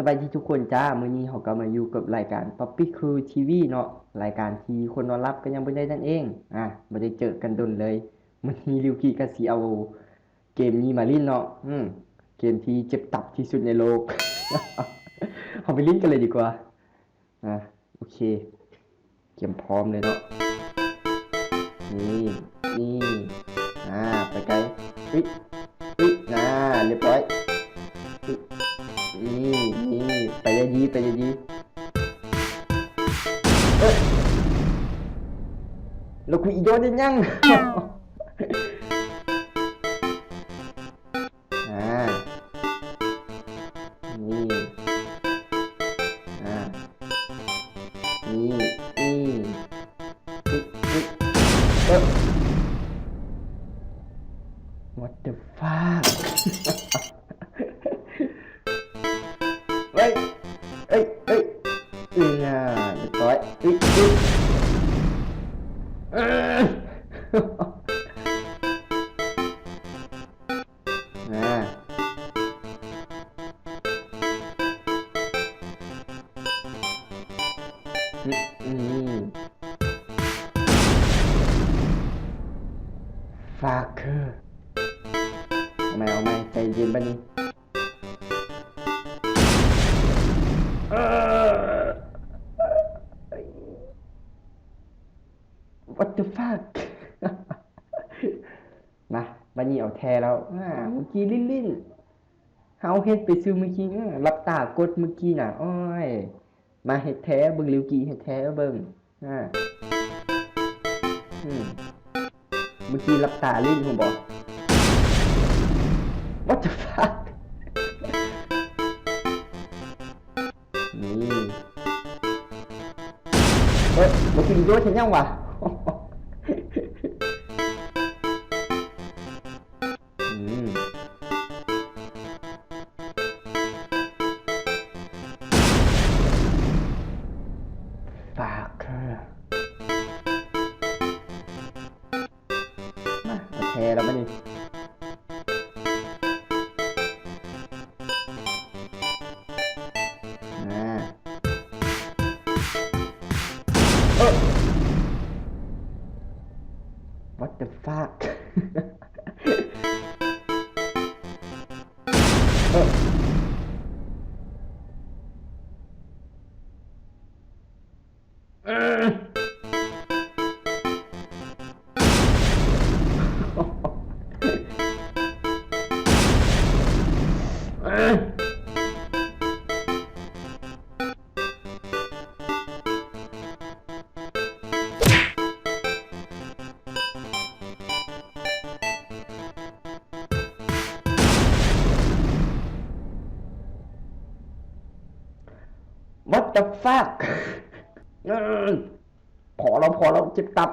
สบายดีทุกคนจ้ามื้อนี้เราก็มาอยู่กับรายการ Poppy Crew TV เนาะรายการที่คนนอนรับก็ยังบ่ได้นั่นเองบ่ได้เจอกันดนเลยมื้อนี้ริวกี้ก็สิเอาเกมนี้มาเล่นเนาะเกมที่เจ็บตับที่สุดในโลกเราไปเล่นกันเลยดีกว่าโอเคเตรียมพร้อมเลยเนาะนี่นี่ไปไกลอุ๊ยอุ๊ยเรียบร้อยอุ๊ยนี่ไปได้ดีไปได้ดีแล้วกูอีโดนยังยังนี่นี่นี่อุ๊ยอุ๊ยwhat the fuck เฮ้ยเอ้ยเอ้ยเรียบร้อยเออฝากคือเอาไหมใจเย็นป่ะนี่เออ what the fuck มาบัดนี้เอาแท้แล้วเมื่อกี้ลิ้นเฮาเฮ็ดไปซื้อเมื่อกี้รับตากดเมื่อกี้น่ะโอ้ยมาเฮ็ดแท้เบิ่งริวกี้เฮ็ดแท้เบิ่งอืมเมื่อกี้รับตาลิ้นผมบอก what the fuck นี่บ่กินโยชนยังวะฝากมาโอเคแล้วมาดิwhat the fuck what the fuck พอแล้วเจ็บตับ